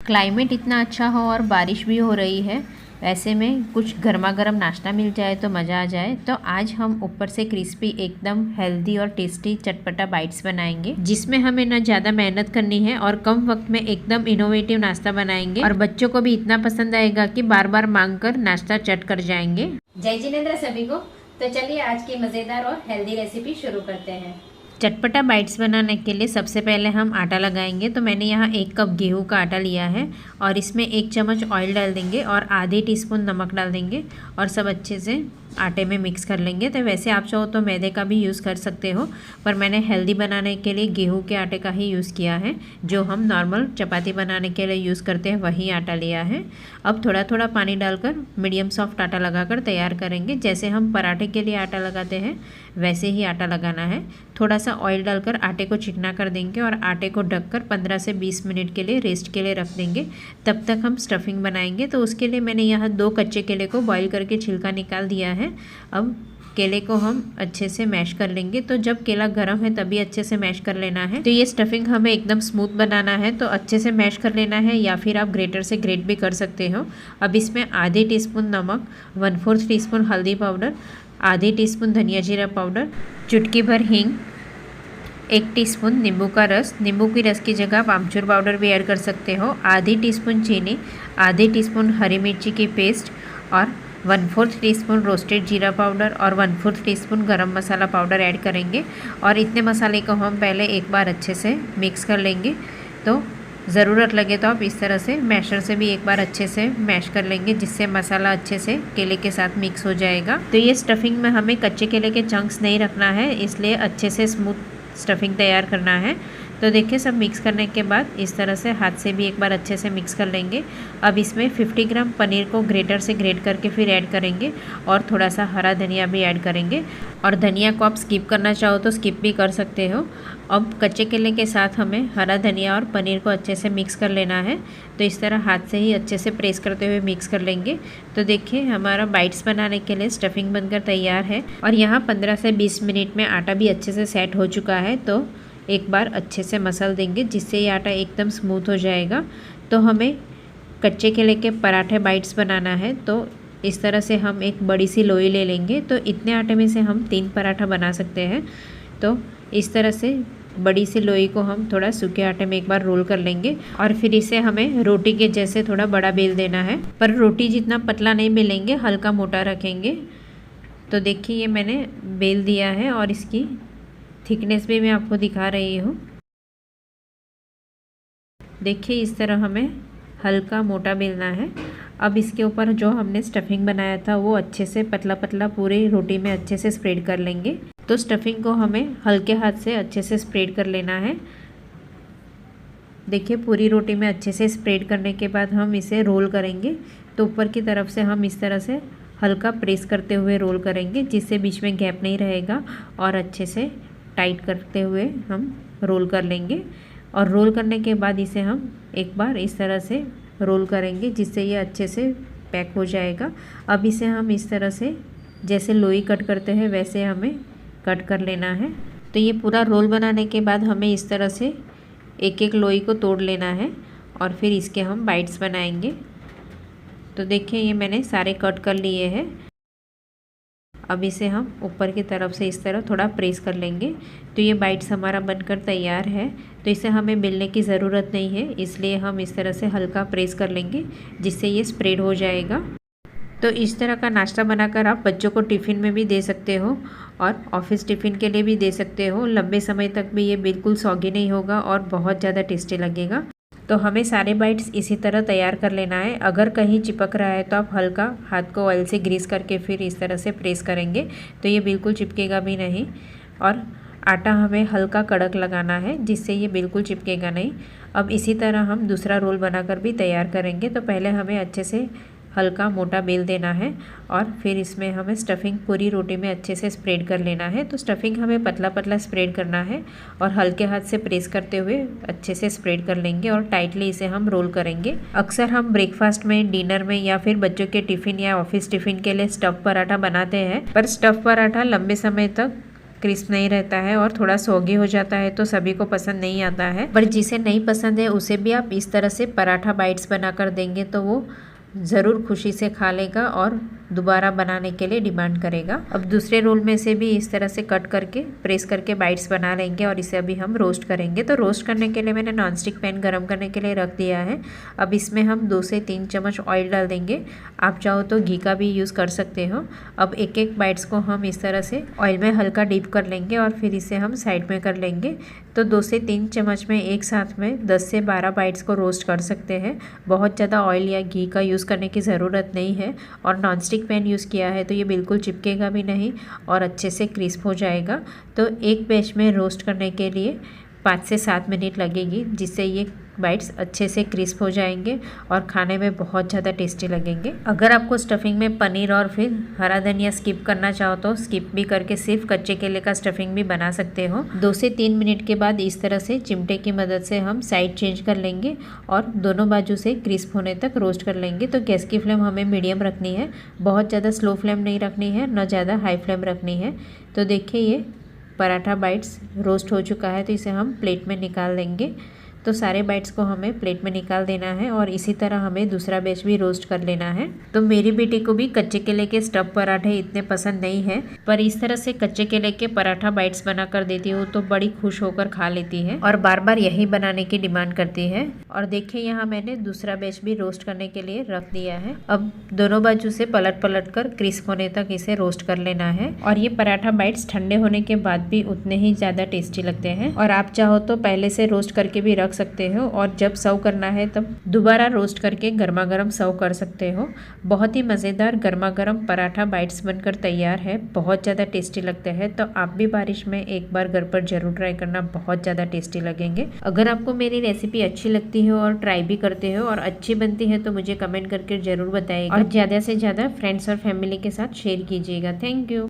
Climate इतना अच्छा हो और बारिश भी हो रही है, ऐसे में कुछ गर्मा गर्म नाश्ता मिल जाए तो मज़ा आ जाए। तो आज हम ऊपर से क्रिस्पी एकदम हेल्दी और टेस्टी चटपटा बाइट्स बनाएंगे, जिसमें हमें ना ज़्यादा मेहनत करनी है और कम वक्त में एकदम इनोवेटिव नाश्ता बनाएंगे और बच्चों को भी इतना पसंद आएगा कि बार बार मांग कर नाश्ता चट कर जाएंगे। जय जिनेंद्र सभी को। तो चलिए आज की मज़ेदार और हेल्दी रेसिपी शुरू करते हैं। चटपटा बाइट्स बनाने के लिए सबसे पहले हम आटा लगाएंगे। तो मैंने यहाँ 1 कप गेहूं का आटा लिया है और इसमें 1 चम्मच ऑयल डाल देंगे और आधे टीस्पून नमक डाल देंगे और सब अच्छे से आटे में मिक्स कर लेंगे। तो वैसे आप चाहो तो मैदे का भी यूज़ कर सकते हो, पर मैंने हेल्दी बनाने के लिए गेहूं के आटे का ही यूज़ किया है। जो हम नॉर्मल चपाती बनाने के लिए यूज़ करते हैं वही आटा लिया है। अब थोड़ा थोड़ा पानी डालकर मीडियम सॉफ्ट आटा लगाकर तैयार करेंगे। जैसे हम पराठे के लिए आटा लगाते हैं वैसे ही आटा लगाना है। थोड़ा सा ऑयल डालकर आटे को चिकना कर देंगे और आटे को ढककर 15 से 20 मिनट के लिए रेस्ट के लिए रख देंगे। तब तक हम स्टफिंग बनाएंगे। तो उसके लिए मैंने यहाँ 2 कच्चे केले को बॉईल करके छिलका निकाल दिया है। अब केले को हम अच्छे से मैश कर लेंगे। तो जब केला गर्म है तभी अच्छे से मैश कर लेना है। तो ये स्टफिंग हमें एकदम स्मूथ बनाना है, तो अच्छे से मैश कर लेना है, या फिर आप ग्रेटर से ग्रेट भी कर सकते हो। अब इसमें आधे टीस्पून नमक, 1/4 टीस्पून हल्दी पाउडर, आधे टीस्पून धनिया जीरा पाउडर, चुटकी भर हींग, 1 टीस्पून नींबू का रस, नींबू की रस की जगह आप आमचूर पाउडर भी ऐड कर सकते हो, आधी टीस्पून चीनी, आधे टीस्पून हरी मिर्ची की पेस्ट और 1/4 टीस्पून रोस्टेड जीरा पाउडर और 1/4 टीस्पून गरम मसाला पाउडर ऐड करेंगे। और इतने मसाले को हम पहले एक बार अच्छे से मिक्स कर लेंगे। तो ज़रूरत लगे तो आप इस तरह से मैशर से भी एक बार अच्छे से मैश कर लेंगे, जिससे मसाला अच्छे से केले के साथ मिक्स हो जाएगा। तो ये स्टफिंग में हमें कच्चे केले के चंक्स नहीं रखना है, इसलिए अच्छे से स्मूथ स्टफिंग तैयार करना है। तो देखिए सब मिक्स करने के बाद इस तरह से हाथ से भी एक बार अच्छे से मिक्स कर लेंगे। अब इसमें 50 ग्राम पनीर को ग्रेटर से ग्रेट करके फिर ऐड करेंगे और थोड़ा सा हरा धनिया भी ऐड करेंगे। और धनिया को आप स्किप करना चाहो तो स्किप भी कर सकते हो। अब कच्चे केले के साथ हमें हरा धनिया और पनीर को अच्छे से मिक्स कर लेना है। तो इस तरह हाथ से ही अच्छे से प्रेस करते हुए मिक्स कर लेंगे। तो देखिए हमारा बाइट्स बनाने के लिए स्टफिंग बनकर तैयार है और यहाँ 15 से 20 मिनट में आटा भी अच्छे से सेट हो चुका है। तो एक बार अच्छे से मसल देंगे, जिससे ये आटा एकदम स्मूथ हो जाएगा। तो हमें कच्चे केले के पराठे बाइट्स बनाना है। तो इस तरह से हम एक बड़ी सी लोई ले लेंगे। तो इतने आटे में से हम 3 पराठा बना सकते हैं। तो इस तरह से बड़ी सी लोई को हम थोड़ा सूखे आटे में एक बार रोल कर लेंगे और फिर इसे हमें रोटी के जैसे थोड़ा बड़ा बेल देना है, पर रोटी जितना पतला नहीं बेलेंगे, हल्का मोटा रखेंगे। तो देखिए ये मैंने बेल दिया है और इसकी थिकनेस भी मैं आपको दिखा रही हूँ। देखिए इस तरह हमें हल्का मोटा बेलना है। अब इसके ऊपर जो हमने स्टफिंग बनाया था वो अच्छे से पतला पतला पूरी रोटी में अच्छे से स्प्रेड कर लेंगे। तो स्टफिंग को हमें हल्के हाथ से अच्छे से स्प्रेड कर लेना है। देखिए पूरी रोटी में अच्छे से स्प्रेड करने के बाद हम इसे रोल करेंगे। तो ऊपर की तरफ से हम इस तरह से हल्का प्रेस करते हुए रोल करेंगे, जिससे बीच में गैप नहीं रहेगा और अच्छे से टाइट करते हुए हम रोल कर लेंगे। और रोल करने के बाद इसे हम एक बार इस तरह से रोल करेंगे, जिससे ये अच्छे से पैक हो जाएगा। अब इसे हम इस तरह से जैसे लोई कट करते हैं वैसे हमें कट कर लेना है। तो ये पूरा रोल बनाने के बाद हमें इस तरह से एक एक लोई को तोड़ लेना है और फिर इसके हम बाइट्स बनाएंगे। तो देखिए ये मैंने सारे कट कर लिए हैं। अब इसे हम ऊपर की तरफ से इस तरह थोड़ा प्रेस कर लेंगे। तो ये बाइट्स हमारा बनकर तैयार है। तो इसे हमें बेलने की ज़रूरत नहीं है, इसलिए हम इस तरह से हल्का प्रेस कर लेंगे, जिससे ये स्प्रेड हो जाएगा। तो इस तरह का नाश्ता बनाकर आप बच्चों को टिफ़िन में भी दे सकते हो और ऑफिस टिफ़िन के लिए भी दे सकते हो। लंबे समय तक भी ये बिल्कुल सॉगी नहीं होगा और बहुत ज़्यादा टेस्टी लगेगा। तो हमें सारे बाइट्स इसी तरह तैयार कर लेना है। अगर कहीं चिपक रहा है तो आप हल्का हाथ को ऑयल से ग्रीस करके फिर इस तरह से प्रेस करेंगे, तो ये बिल्कुल चिपकेगा भी नहीं। और आटा हमें हल्का कड़क लगाना है, जिससे ये बिल्कुल चिपकेगा नहीं। अब इसी तरह हम दूसरा रोल बनाकर भी तैयार करेंगे। तो पहले हमें अच्छे से हल्का मोटा बेल देना है और फिर इसमें हमें स्टफिंग पूरी रोटी में अच्छे से स्प्रेड कर लेना है। तो स्टफिंग हमें पतला पतला स्प्रेड करना है और हल्के हाथ से प्रेस करते हुए अच्छे से स्प्रेड कर लेंगे और टाइटली इसे हम रोल करेंगे। अक्सर हम ब्रेकफास्ट में, डिनर में या फिर बच्चों के टिफ़िन या ऑफिस टिफ़िन के लिए स्टफ़ पराठा बनाते हैं, पर स्टफ़ पराठा लंबे समय तक क्रिस्प नहीं रहता है और थोड़ा सौगी हो जाता है तो सभी को पसंद नहीं आता है। पर जिसे नहीं पसंद है उसे भी आप इस तरह से पराठा बाइट्स बनाकर देंगे तो वो ज़रूर खुशी से खा लेगा और दोबारा बनाने के लिए डिमांड करेगा। अब दूसरे रोल में से भी इस तरह से कट करके प्रेस करके बाइट्स बना लेंगे और इसे अभी हम रोस्ट करेंगे। तो रोस्ट करने के लिए मैंने नॉनस्टिक पैन गरम करने के लिए रख दिया है। अब इसमें हम 2 से 3 चम्मच ऑयल डाल देंगे। आप चाहो तो घी का भी यूज़ कर सकते हो। अब एक एक बाइट्स को हम इस तरह से ऑयल में हल्का डीप कर लेंगे और फिर इसे हम साइड में कर लेंगे। तो 2 से 3 चम्मच में एक साथ में 10 से 12 बाइट्स को रोस्ट कर सकते हैं। बहुत ज़्यादा ऑयल या घी का यूज़ करने की ज़रूरत नहीं है और नॉनस्टिक पैन यूज़ किया है तो ये बिल्कुल चिपकेगा भी नहीं और अच्छे से क्रिस्प हो जाएगा। तो एक बैच में रोस्ट करने के लिए 5 से 7 मिनट लगेगी, जिससे ये बाइट्स अच्छे से क्रिस्प हो जाएंगे और खाने में बहुत ज़्यादा टेस्टी लगेंगे। अगर आपको स्टफिंग में पनीर और फिर हरा धनिया स्किप करना चाहो तो स्किप भी करके सिर्फ कच्चे केले का स्टफिंग भी बना सकते हो। 2 से 3 मिनट के बाद इस तरह से चिमटे की मदद से हम साइड चेंज कर लेंगे और दोनों बाजू से क्रिस्प होने तक रोस्ट कर लेंगे। तो गैस की फ्लेम हमें मीडियम रखनी है, बहुत ज़्यादा स्लो फ्लेम नहीं रखनी है, न ज़्यादा हाई फ्लेम रखनी है। तो देखिए ये पराठा बाइट्स रोस्ट हो चुका है तो इसे हम प्लेट में निकाल लेंगे। तो सारे बाइट्स को हमें प्लेट में निकाल देना है और इसी तरह हमें दूसरा बैच भी रोस्ट कर लेना है। तो मेरी बेटी को भी कच्चे केले के स्टफ पराठे इतने पसंद नहीं है, पर इस तरह से कच्चे केले के पराठा बाइट्स बना कर देती हूँ तो बड़ी खुश होकर खा लेती है और बार बार यही बनाने की डिमांड करती है। और देखिए यहाँ मैंने दूसरा बैच भी रोस्ट करने के लिए रख दिया है। अब दोनों बाजू से पलट पलट कर क्रिस्प होने तक इसे रोस्ट कर लेना है। और ये पराठा बाइट्स ठंडे होने के बाद भी उतने ही ज़्यादा टेस्टी लगते हैं और आप चाहो तो पहले से रोस्ट करके भी रख सकते हो और जब सर्व करना है तब दोबारा रोस्ट करके गर्मा गर्म सर्व कर सकते हो। बहुत ही मज़ेदार गर्मा गर्म पराठा बाइट्स बनकर तैयार है, बहुत ज़्यादा टेस्टी लगते हैं। तो आप भी बारिश में एक बार घर पर जरूर ट्राई करना, बहुत ज़्यादा टेस्टी लगेंगे। अगर आपको मेरी रेसिपी अच्छी लगती है और ट्राई भी करते हो और अच्छी बनती है तो मुझे कमेंट करके ज़रूर बताइएगा और ज़्यादा से ज़्यादा फ्रेंड्स और फैमिली के साथ शेयर कीजिएगा। Thank you.